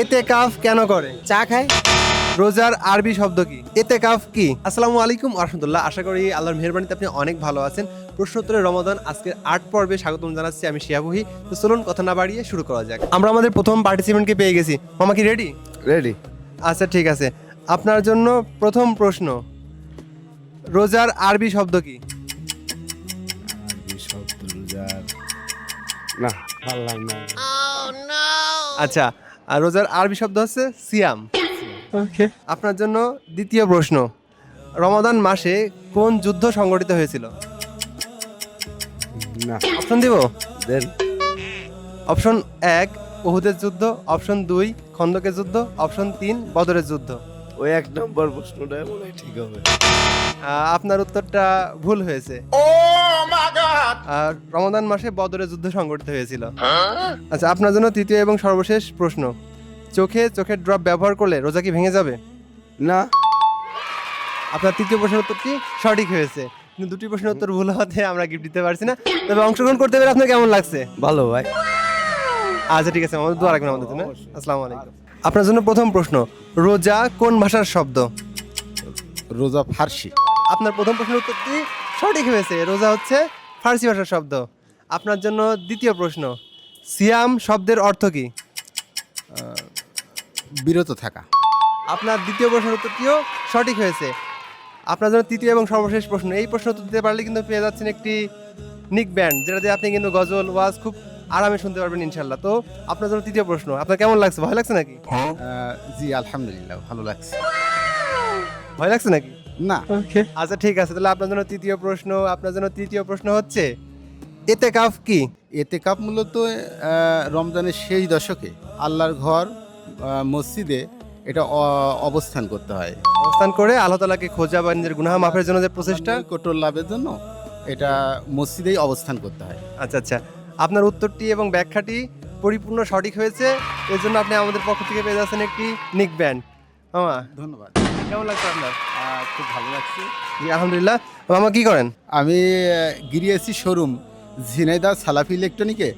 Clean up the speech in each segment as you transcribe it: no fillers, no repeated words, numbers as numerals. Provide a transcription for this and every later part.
এতেকাফ কেন করে? চা খায়। রোজার আরবি শব্দ কি? এতেকাফ কি? আসসালামু আলাইকুম ওয়া রাহমাতুল্লাহ। আশা করি আল্লাহর মেহেরবানিতে আপনি অনেক ভালো আছেন। প্রশ্নোত্তরে রমাদান আজকের 8 পর্বে স্বাগতম জানাচ্ছি আমি শিয়াবুহি। তো চলুন কথা না বাড়িয়ে শুরু করা যাক। আমরা আমাদের প্রথম পার্টিসিপেন্টকে পেয়ে গেছি। মামা কি রেডি? রেডি। আচ্ছা ঠিক আছে, আপনার জন্য প্রথম প্রশ্ন, রোজার আরবি শব্দ কি? আরবি শব্দ রোজার না পারলাম না। আচ্ছা, আর রোজার আরবি শব্দ হচ্ছে সিয়াম। ওকে, আপনার জন্য দ্বিতীয় প্রশ্ন, রমাদান মাসে কোন যুদ্ধ সংগঠিত হয়েছিল? না অপশন দিব? দেন। অপশন 1 উহুদের যুদ্ধ, অপশন 2 খন্দকের যুদ্ধ, অপশন 3 বদরের যুদ্ধ। ওই এক নম্বর প্রশ্নটা মনে হয় ঠিক হবে। আপনার উত্তরটা ভুল হয়েছে। আর রমাদান মাসে বদরের যুদ্ধ সংগঠিত হয়েছিল। আচ্ছা, আপনার জন্য তৃতীয় এবং সর্বশেষ প্রশ্ন, চোখের ড্রপ ব্যবহার করলে রোজা কি ভেঙে যাবে? না আপনার তৃতীয় প্রশ্নের উত্তরটি সঠিক হয়েছে, কিন্তু দুটি প্রশ্নের উত্তর ভুল হওয়াতে আমরা গিফট দিতে পারছি না। তবে অংশগ্রহণ করতে পেরে আপনার কেমন লাগছে? ভালো ভাই। আচ্ছা ঠিক আছে, আমাদের দোয়া রাখবেন আমাদের জন্য। আসসালামু আলাইকুম। আপনার জন্য প্রথম প্রশ্ন, রোজা কোন ভাষার শব্দ? রোজা ফার্সি। আপনার প্রথম প্রশ্নের উত্তরটি সঠিক হয়েছে, রোজা হচ্ছে ফার্সি ভাষার শব্দ। আপনার জন্য দ্বিতীয় প্রশ্ন, সিয়াম শব্দের অর্থ কি? বিরত থাকা। আপনার দ্বিতীয় প্রশ্নের উত্তরটিও সঠিক হয়েছে। আপনার জন্য তৃতীয় এবং সর্বশেষ প্রশ্ন, এই প্রশ্ন উত্তর দিতে পারলে কিন্তু পেয়ে যাচ্ছেন একটি নিক ব্যান্ড, যেটা দিয়ে আপনি কিন্তু গজল ওয়াজ খুব আরামে শুনতে পারবেন ইনশাল্লাহ। তো আপনার জন্য তৃতীয় প্রশ্ন, আপনার কেমন লাগছে? ভয় লাগছে নাকি? জি আলহামদুলিল্লাহ ভালো লাগছে। ভয় লাগছে নাকি? না আচ্ছা ঠিক আছে, তাহলে আপনার জন্য তৃতীয় প্রশ্ন হচ্ছে, এতেকাফ কি? এতেকাফ মূলত রমজানের শেষ দশকে আল্লাহর ঘর মসজিদে এটা অবস্থান করতে হয়। অবস্থান করে আল্লাহ তাআলাকে খোঁজা বা নিজের গুনাহ মাফের জন্য যে প্রচেষ্টা। কোটর লাভের জন্য এটা মসজিদেই অবস্থান করতে হয়। আচ্ছা আচ্ছা, আপনার উত্তরটি এবং ব্যাখ্যাটি পরিপূর্ণ সঠিক হয়েছে, এর জন্য আপনি আমাদের পক্ষ থেকে পেয়ে যাচ্ছেন একটি নিক ব্যান্ড। মামা ধন্যবাদ। কেমন লাগছে আপনার? খুব ভালো লাগছে। জি আলহামদুলিল্লাহ। মামা কি করেন? আমি গিরিয়েছি শোরুম ঝিনাইদহ সালাফি ইলেকট্রনিকে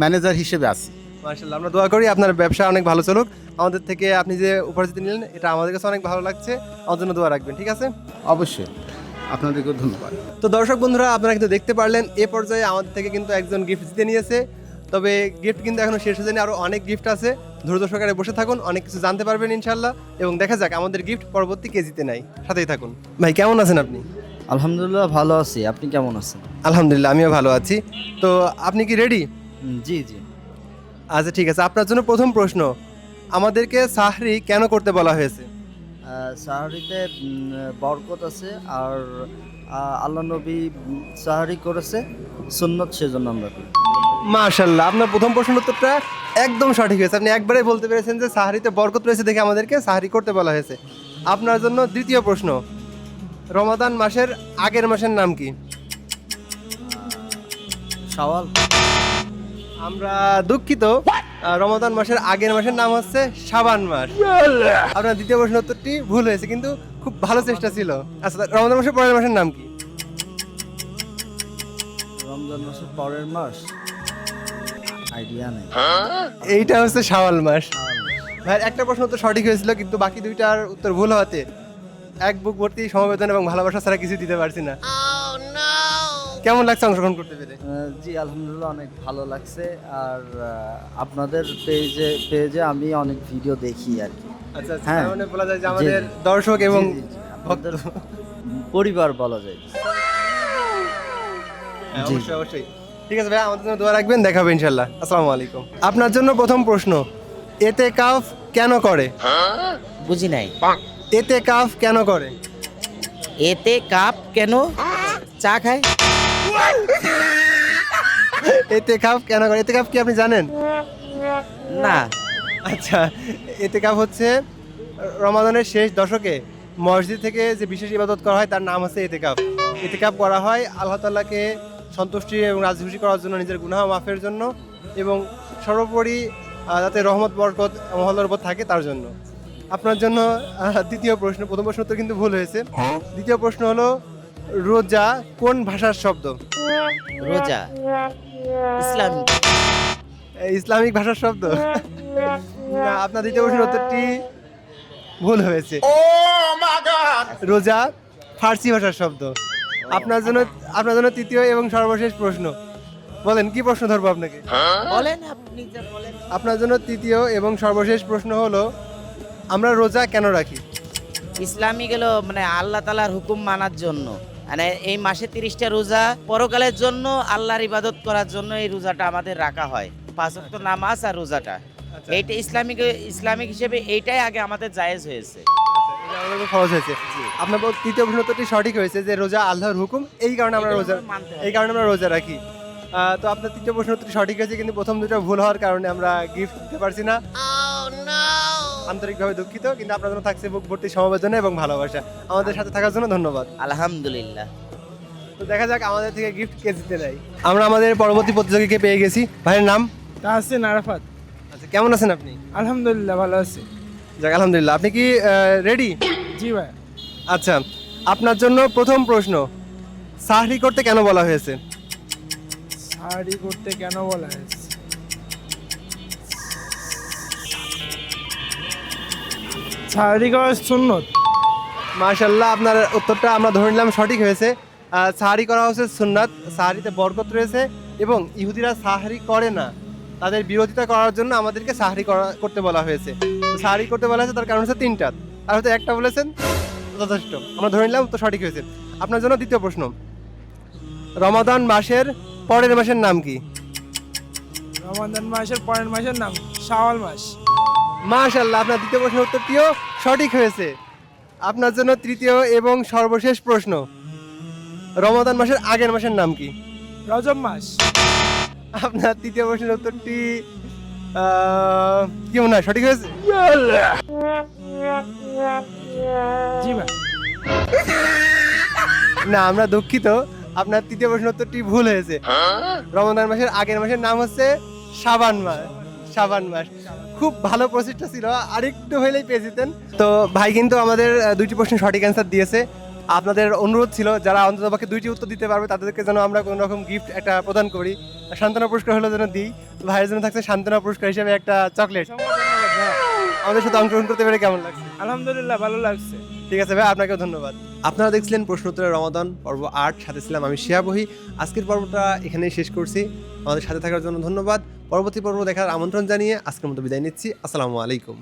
ম্যানেজার হিসেবে আছি। মাশাআল্লাহ, আমরা দোয়া করি আপনার ব্যবসা অনেক ভালো চলুক। আমাদের থেকে আপনি যে উপহারটি নিলেন এটা আমাদের কাছে অনেক ভালো লাগছে, আমার জন্য দোয়া রাখবেন, ঠিক আছে? অবশ্যই, আপনাদেরকেও ধন্যবাদ। তো দর্শক বন্ধুরা, আপনারা কিন্তু দেখতে পারলেন এ পর্যায়ে আমাদের থেকে কিন্তু একজন গিফট জিতে নিয়েছে। তবে গিফট কিন্তু এখনো শেষ হয়নি, আরও অনেক গিফট আছে। ধৈর্য সহকারে বসে থাকুন, অনেক কিছু জানতে পারবেন ইনশাল্লাহ, এবং দেখা যাক আমাদের গিফট পরবর্তী কে জিতে নেয়। সাথেই থাকুন। ভাই কেমন আছেন আপনি? আলহামদুলিল্লাহ ভালো আছি, আপনি কেমন আছেন? আলহামদুলিল্লাহ আমিও ভালো আছি। তো আপনি কি রেডি? জি জি। আচ্ছা ঠিক আছে, আপনার জন্য প্রথম প্রশ্ন, আমাদেরকে সাহরি কেন করতে বলা হয়েছে? সাহারিতে বরকত আছে, আর আল্লাহ নবী সাহারি করেছে সুন্নত, সেজন্য আমরা করি। মাশাআল্লাহ, আপনার প্রথম প্রশ্নের উত্তরটা একদম সঠিক হয়েছে। আপনি একবারেই বলতে পেরেছেন যে সাহারিতে বরকত রয়েছে দেখে আমাদেরকে সাহারি করতে বলা হয়েছে। আপনার জন্য দ্বিতীয় প্রশ্ন, রমাদান মাসের আগের মাসের নাম কি? শাওয়াল। আমরা দুঃখিত, রমাদান মাসের আগের মাসের নাম হচ্ছে শাবান মাস। আপনার দ্বিতীয় প্রশ্নের উত্তরটি ভুল হয়েছে, কিন্তু খুব ভালো চেষ্টা ছিল। আচ্ছা, রমাদান মাসের পরের মাসের নাম কি? রমজান মাসের পরের মাস আইডিয়া নেই। এইটা হচ্ছে শাওয়াল মাস। ভাই একটা প্রশ্ন তো সঠিক হয়েছিল, কিন্তু বাকি দুইটার উত্তর ভুল হওয়াতে এক বুক ভর্তি সমবেদনা এবং ভালোবাসা ছাড়া কিছু দিতে পারছি না। কেমন লাগছে অংশগ্রহণ করতে পেরে? জি আলহামদুলিল্লাহ অনেক ভালো লাগছে। আর আপনাদের পেজে আমি অনেক ভিডিও দেখি আর কি। আচ্ছা আচ্ছা, হ্যাঁ। তার মানে বলা যায় যে আমাদের দর্শক এবং জি, জি, জি। আপনাদের পরিবার বলা যায়। হ্যাঁ, জি। অবশ্যই অবশ্যই। ঠিক আছে ভাই, আমাদের জন্য দোয়া রাখবেন, দেখা হবে ইনশাল্লাহ। আসসালামু আলাইকুম। আপনার জন্য প্রথম প্রশ্ন, এতেকাফ কেন করে? বুঝি নাই। এতেকাফ কেন করে? এতে কাপ কেন? চা খায়। এতেকাফ কেন করে? এতেকাফ কি আপনি জানেন? না। আচ্ছা, এতেকাফ হচ্ছে রমাদানের শেষ দশকে মসজিদ থেকে যে বিশেষ ইবাদত করা হয় তার নাম হচ্ছে এতেকাফ। এতেকাফ করা হয় আল্লাহ তাআলাকে সন্তুষ্টি এবং রাজি করার জন্য, নিজের গুনাহ মাফের জন্য, এবং সর্বোপরি যাতে রহমত বরকত মহল্লার উপর থাকে তার জন্য। আপনার জন্য দ্বিতীয় প্রশ্ন, প্রথম প্রশ্ন তো কিন্তু ভুল হয়েছে। দ্বিতীয় প্রশ্ন হলো, রোজা কোন ভাষার শব্দ? রোজা ইসলাম। ইসলামিক ভাষার শব্দ? না, আপনার দ্বিতীয় প্রশ্নের উত্তরটি ভুল হয়েছে। রোজা ফার্সি ভাষার শব্দ। আপনার জন্য তৃতীয় এবং সর্বশেষ প্রশ্ন। বলেন কি প্রশ্ন ধরবো আপনাকে? বলেন আপনি যা বলেন। আপনার জন্য তৃতীয় এবং সর্বশেষ প্রশ্ন হলো, আমরা রোজা কেন রাখি? ইসলামী গেল মানে আল্লাহ তালার হুকুম মানার জন্য, মানে এই মাসে 30টা রোজা পরকালের জন্য, আল্লাহর ইবাদত করার জন্য এই রোজাটা আমাদের রাখা হয়। 5 ওয়াক্ত নামাজ আর রোজাটা, এইটা ইসলামিক হিসেবে এইটাই আগে আমাদের জায়েজ হয়েছে। এটা আমাদের খুব সহজ হয়েছে। আপনার তৃতীয় প্রশ্ন উত্তরটি সঠিক হয়েছে যে রোজা আল্লাহর হুকুম, এই কারণে আমরা রোজা রাখি। তো আপনার তৃতীয় প্রশ্ন উত্তরটি সঠিক হয়েছে, কিন্তু প্রথম দুটো ভুল হওয়ার কারণে আমরা গিফট দিতে পারছি না। আন্তরিকভাবে দুঃখিত, কিন্তু আপনার জন্য থাকছে বুক ভর্তি সমবেদনা এবং ভালোবাসা। আমাদের সাথে থাকার জন্য ধন্যবাদ। আলহামদুলিল্লাহ। তো দেখা যাক আমাদের থেকে গিফট কে জিতে নেয়। আমরা আমাদের পরবর্তী প্রতিযোগীকে পেয়ে গেছি। ভাইয়ের নাম? তাহসিন আরাফাত। আচ্ছা, কেমন আছেন আপনি? আলহামদুলিল্লাহ ভালো আছি। যাক, আলহামদুলিল্লাহ। আপনি কি রেডি? জি ভাই। আচ্ছা, আপনার জন্য প্রথম প্রশ্ন, সাহরি করতে কেন বলা হয়েছে? সাহারি করতে কেন বলা হয়েছে? সাহারি করা সুন্নত। মাশাআল্লাহ, আপনার উত্তরটা আমরা ধরে নিলাম সঠিক হয়েছে। সাহারি করা হচ্ছে সুন্নাত, সাহারিতে বরকত রয়েছে এবং ইহুদিরা সাহারি করে না, তাদের বিরোধিতা করার জন্য আমাদেরকে সাহারি করতে বলা হয়েছে। সাহারি করতে বলা হয়েছে তার কারণ হচ্ছে 3টা, তার হয়তো একটা বলেছেন, যথেষ্ট, আমরা ধরে নিলাম তো সঠিক হয়েছে। আপনার জন্য দ্বিতীয় প্রশ্ন, রমাদান মাসের পরের মাসের নাম কি? রমাদান মাসের পরের মাসের নাম শাওয়াল মাস। মাশাআল্লাহ, আপনার দ্বিতীয় প্রশ্নের উত্তরটিও সঠিক হয়েছে। আপনার জন্য তৃতীয় এবং সর্বশেষ প্রশ্ন, রমাদান মাসের আগের মাসের নাম কি? রজব মাস। আপনার তৃতীয় প্রশ্নের উত্তরটি কি মনে হয় সঠিক হয়েছে? জি ভাই। না, আমরা দুঃখিত, আপনার তৃতীয় প্রশ্নের উত্তরটি ভুল হয়েছে। রমাদান মাসের আগের মাসের নাম হচ্ছে শাবান মাস। শাবান মাস। খুব ভালো প্রসেসটা ছিল, আরেকটু হইলেই পেয়ে যেতেন। তো ভাই কিন্তু আমাদের দুইটি প্রশ্নের সঠিক অ্যান্সার দিয়েছে। আপনাদের অনুরোধ ছিল যারা অন্ততপক্ষে 2টি উত্তর দিতে পারবে তাদেরকে যেন আমরা কোনো রকম গিফট একটা প্রদান করি, সান্ত্বনা পুরস্কার হলে যেন দিই। ভাইয়ের জন্য থাকছে সান্ত্বনা পুরস্কার হিসেবে একটা চকলেট। আমাদের সাথে অংশগ্রহণ করতে পেরে কেমন লাগছে? আলহামদুলিল্লাহ ভালো লাগছে। ঠিক আছে ভাই, আপনাকেও ধন্যবাদ। আপনারা দেখছিলেন প্রশ্ন উত্তরের রমাদান পর্ব 8, সাথে ছিলাম আমি শিয়াবহি। আজকের পর্বটা এখানেই শেষ করছি। আমাদের সাথে থাকার জন্য ধন্যবাদ। পরবর্তী পর্ব দেখার আমন্ত্রণ জানিয়ে আজকের মতো বিদায় নিচ্ছি। আসসালামু আলাইকুম।